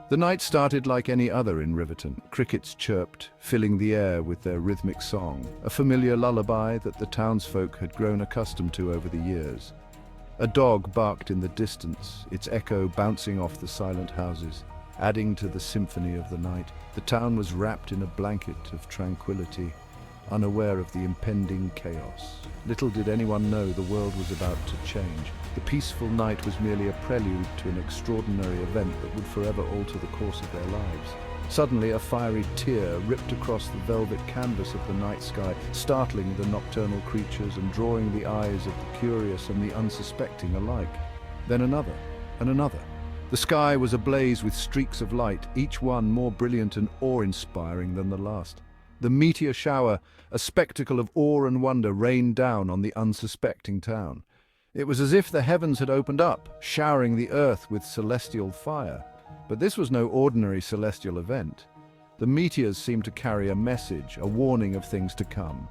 The night started like any other in Riverton. Crickets chirped, filling the air with their rhythmic song, a familiar lullaby that the townsfolk had grown accustomed to over the years. A dog barked in the distance, its echo bouncing off the silent houses, adding to the symphony of the night. The town was wrapped in a blanket of tranquility, unaware of the impending chaos. Little did anyone know the world was about to change. The peaceful night was merely a prelude to an extraordinary event that would forever alter the course of their lives. Suddenly, a fiery tear ripped across the velvet canvas of the night sky, startling the nocturnal creatures and drawing the eyes of the curious and the unsuspecting alike. Then another, and another. The sky was ablaze with streaks of light, each one more brilliant and awe-inspiring than the last. The meteor shower, a spectacle of awe and wonder, rained down on the unsuspecting town. It was as if the heavens had opened up, showering the earth with celestial fire. But this was no ordinary celestial event. The meteors seemed to carry a message, a warning of things to come.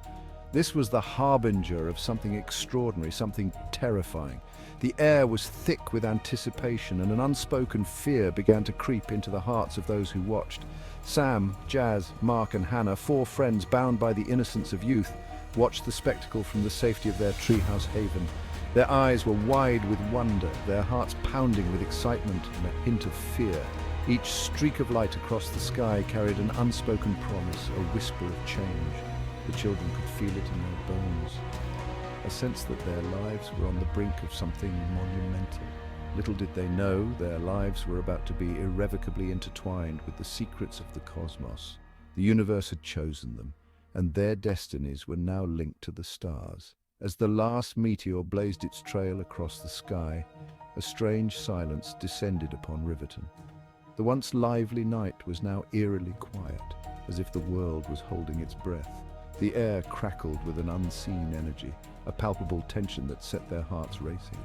This was the harbinger of something extraordinary, something terrifying. The air was thick with anticipation, and an unspoken fear began to creep into the hearts of those who watched. Sam, Jazz, Mark and Hannah, four friends bound by the innocence of youth, watched the spectacle from the safety of their treehouse haven. Their eyes were wide with wonder, their hearts pounding with excitement and a hint of fear. Each streak of light across the sky carried an unspoken promise, a whisper of change. The children could feel it in their bones, a sense that their lives were on the brink of something monumental. Little did they know their lives were about to be irrevocably intertwined with the secrets of the cosmos. The universe had chosen them, and their destinies were now linked to the stars. As the last meteor blazed its trail across the sky, a strange silence descended upon Riverton. The once lively night was now eerily quiet, as if the world was holding its breath. The air crackled with an unseen energy, a palpable tension that set their hearts racing.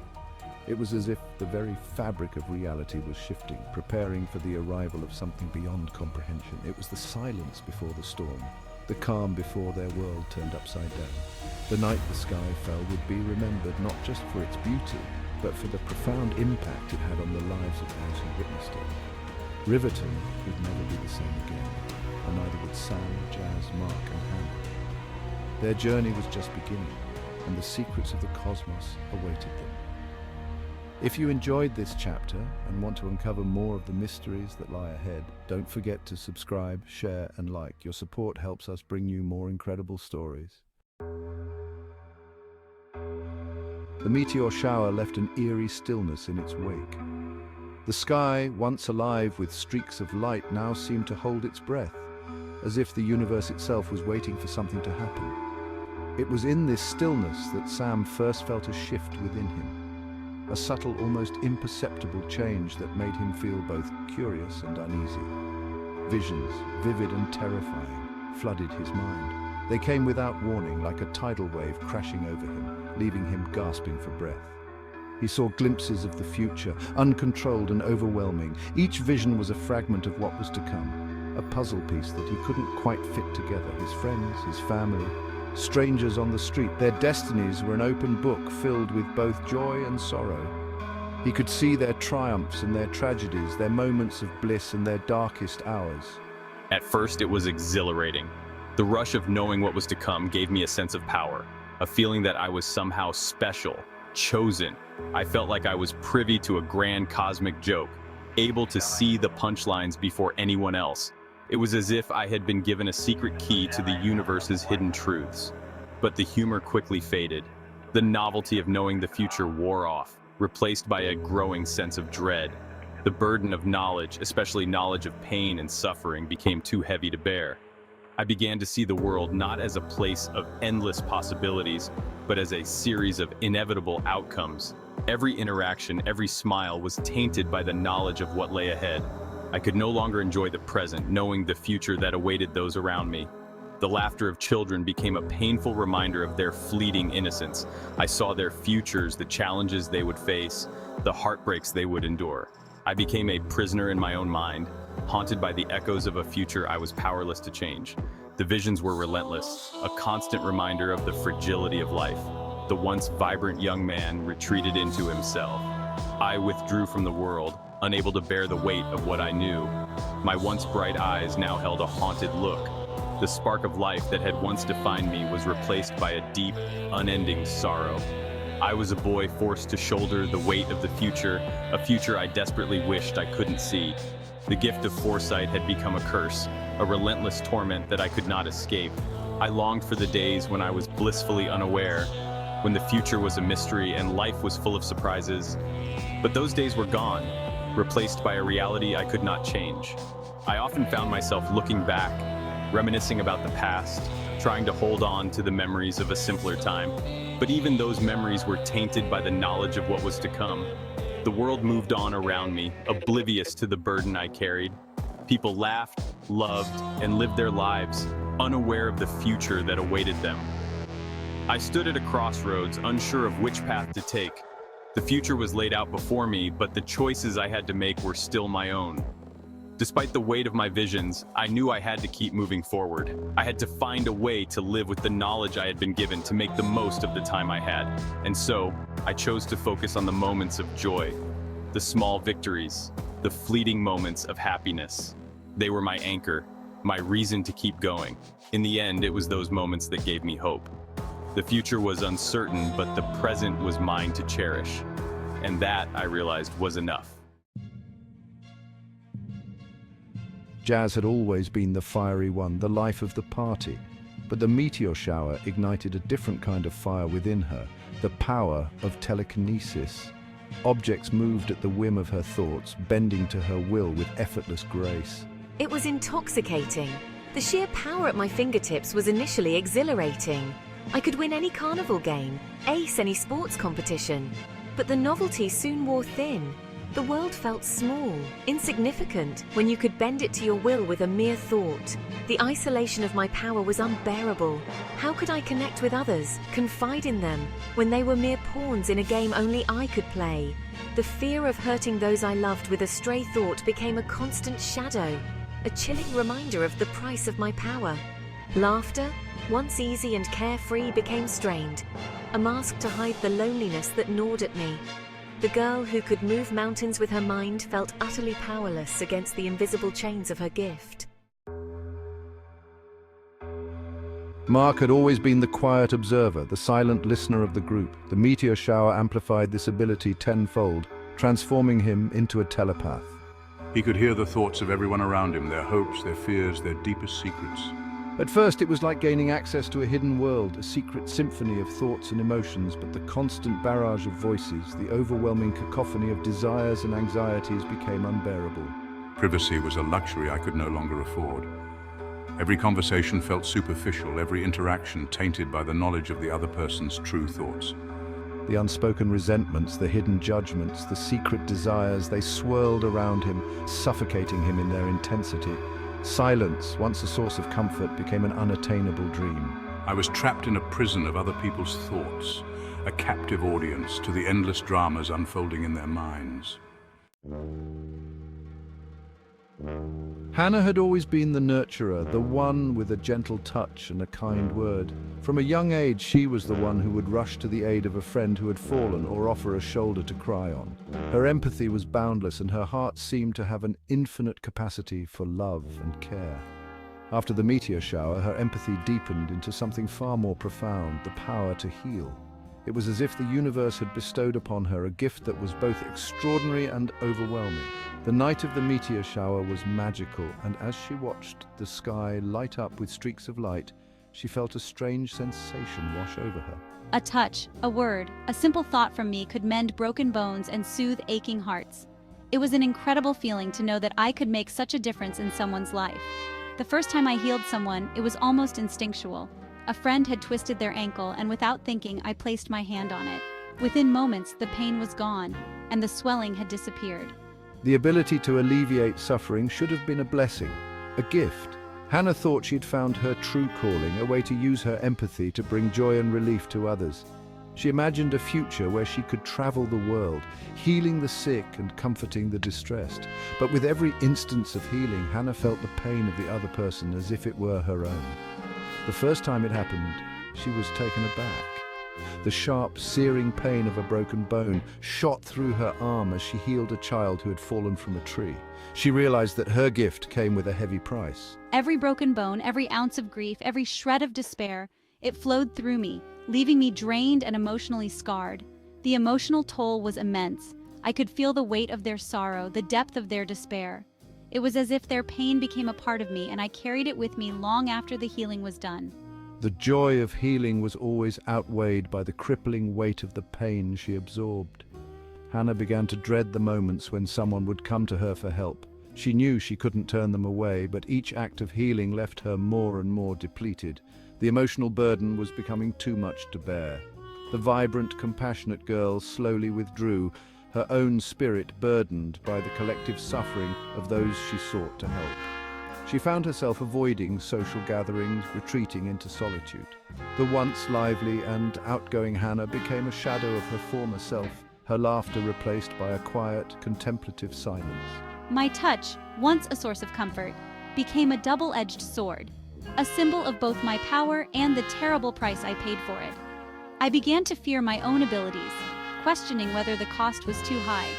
It was as if the very fabric of reality was shifting, preparing for the arrival of something beyond comprehension. It was the silence before the storm, the calm before their world turned upside down. The night the sky fell would be remembered not just for its beauty, but for the profound impact it had on the lives of those who witnessed it. Riverton would never be the same again, and neither would Sam, Jazz, Mark and Hannah. Their journey was just beginning, and the secrets of the cosmos awaited them. If you enjoyed this chapter and want to uncover more of the mysteries that lie ahead, don't forget to subscribe, share and like. Your support helps us bring you more incredible stories. The meteor shower left an eerie stillness in its wake. The sky, once alive with streaks of light, now seemed to hold its breath, as if the universe itself was waiting for something to happen. It was in this stillness that Sam first felt a shift within him, a subtle, almost imperceptible change that made him feel both curious and uneasy. Visions, vivid and terrifying, flooded his mind. They came without warning, like a tidal wave crashing over him, leaving him gasping for breath. He saw glimpses of the future, uncontrolled and overwhelming. Each vision was a fragment of what was to come, a puzzle piece that he couldn't quite fit together. His friends, his family, strangers on the street, their destinies were an open book filled with both joy and sorrow. He could see their triumphs and their tragedies, their moments of bliss and their darkest hours. At first, it was exhilarating. The rush of knowing what was to come gave me a sense of power, a feeling that I was somehow special, chosen. I felt like I was privy to a grand cosmic joke, able to see the punchlines before anyone else. It was as if I had been given a secret key to the universe's hidden truths. But the humor quickly faded. The novelty of knowing the future wore off, replaced by a growing sense of dread. The burden of knowledge, especially knowledge of pain and suffering, became too heavy to bear. I began to see the world not as a place of endless possibilities, but as a series of inevitable outcomes. Every interaction, every smile was tainted by the knowledge of what lay ahead. I could no longer enjoy the present, knowing the future that awaited those around me. The laughter of children became a painful reminder of their fleeting innocence. I saw their futures, the challenges they would face, the heartbreaks they would endure. I became a prisoner in my own mind, haunted by the echoes of a future I was powerless to change. The visions were relentless, a constant reminder of the fragility of life. The once vibrant young man retreated into himself. I withdrew from the world, unable to bear the weight of what I knew. My once bright eyes now held a haunted look. The spark of life that had once defined me was replaced by a deep, unending sorrow. I was a boy forced to shoulder the weight of the future, a future I desperately wished I couldn't see. The gift of foresight had become a curse, a relentless torment that I could not escape. I longed for the days when I was blissfully unaware, when the future was a mystery and life was full of surprises. But those days were gone, replaced by a reality I could not change. I often found myself looking back, reminiscing about the past, trying to hold on to the memories of a simpler time. But even those memories were tainted by the knowledge of what was to come. The world moved on around me, oblivious to the burden I carried. People laughed, loved, and lived their lives, unaware of the future that awaited them. I stood at a crossroads, unsure of which path to take. The future was laid out before me, but the choices I had to make were still my own. Despite the weight of my visions, I knew I had to keep moving forward. I had to find a way to live with the knowledge I had been given to make the most of the time I had. And so, I chose to focus on the moments of joy, the small victories, the fleeting moments of happiness. They were my anchor, my reason to keep going. In the end, it was those moments that gave me hope. The future was uncertain, but the present was mine to cherish. And that, I realized, was enough. Jazz had always been the fiery one, the life of the party. But the meteor shower ignited a different kind of fire within her, the power of telekinesis. Objects moved at the whim of her thoughts, bending to her will with effortless grace. It was intoxicating. The sheer power at my fingertips was initially exhilarating. I could win any carnival game, ace any sports competition. But the novelty soon wore thin. The world felt small, insignificant, when you could bend it to your will with a mere thought. The isolation of my power was unbearable. How could I connect with others, confide in them, when they were mere pawns in a game only I could play? The fear of hurting those I loved with a stray thought became a constant shadow, a chilling reminder of the price of my power. Laughter, once easy and carefree, became strained, a mask to hide the loneliness that gnawed at me. The girl who could move mountains with her mind felt utterly powerless against the invisible chains of her gift. Mark had always been the quiet observer, the silent listener of the group. The meteor shower amplified this ability tenfold, transforming him into a telepath. He could hear the thoughts of everyone around him, their hopes, their fears, their deepest secrets. At first, it was like gaining access to a hidden world, a secret symphony of thoughts and emotions, but the constant barrage of voices, the overwhelming cacophony of desires and anxieties became unbearable. Privacy was a luxury I could no longer afford. Every conversation felt superficial, every interaction tainted by the knowledge of the other person's true thoughts. The unspoken resentments, the hidden judgments, the secret desires, they swirled around him, suffocating him in their intensity. Silence, once a source of comfort, became an unattainable dream. I was trapped in a prison of other people's thoughts, a captive audience to the endless dramas unfolding in their minds. Hannah had always been the nurturer, the one with a gentle touch and a kind word. From a young age, she was the one who would rush to the aid of a friend who had fallen or offer a shoulder to cry on. Her empathy was boundless, and her heart seemed to have an infinite capacity for love and care. After the meteor shower, her empathy deepened into something far more profound, the power to heal. It was as if the universe had bestowed upon her a gift that was both extraordinary and overwhelming. The night of the meteor shower was magical, and as she watched the sky light up with streaks of light, she felt a strange sensation wash over her. A touch, a word, a simple thought from me could mend broken bones and soothe aching hearts. It was an incredible feeling to know that I could make such a difference in someone's life. The first time I healed someone, it was almost instinctual. A friend had twisted their ankle, and without thinking, I placed my hand on it. Within moments, the pain was gone, and the swelling had disappeared. The ability to alleviate suffering should have been a blessing, a gift. Hannah thought she'd found her true calling, a way to use her empathy to bring joy and relief to others. She imagined a future where she could travel the world, healing the sick and comforting the distressed. But with every instance of healing, Hannah felt the pain of the other person as if it were her own. The first time it happened, she was taken aback. The sharp, searing pain of a broken bone shot through her arm as she healed a child who had fallen from a tree. She realized that her gift came with a heavy price. Every broken bone, every ounce of grief, every shred of despair, it flowed through me, leaving me drained and emotionally scarred. The emotional toll was immense. I could feel the weight of their sorrow, the depth of their despair. It was as if their pain became a part of me, and I carried it with me long after the healing was done. The joy of healing was always outweighed by the crippling weight of the pain she absorbed. Hannah began to dread the moments when someone would come to her for help. She knew she couldn't turn them away, but each act of healing left her more and more depleted. The emotional burden was becoming too much to bear. The vibrant, compassionate girl slowly withdrew, her own spirit burdened by the collective suffering of those she sought to help. She found herself avoiding social gatherings, retreating into solitude. The once lively and outgoing Hannah became a shadow of her former self, her laughter replaced by a quiet, contemplative silence. My touch, once a source of comfort, became a double-edged sword, a symbol of both my power and the terrible price I paid for it. I began to fear my own abilities, questioning whether the cost was too high.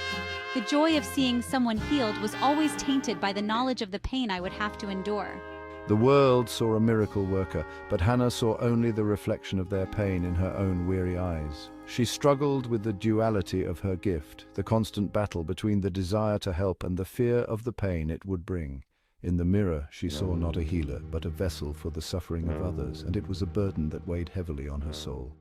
The joy of seeing someone healed was always tainted by the knowledge of the pain I would have to endure. The world saw a miracle worker, but Hannah saw only the reflection of their pain in her own weary eyes. She struggled with the duality of her gift, the constant battle between the desire to help and the fear of the pain it would bring. In the mirror, she saw not a healer, but a vessel for the suffering of others, and it was a burden that weighed heavily on her soul.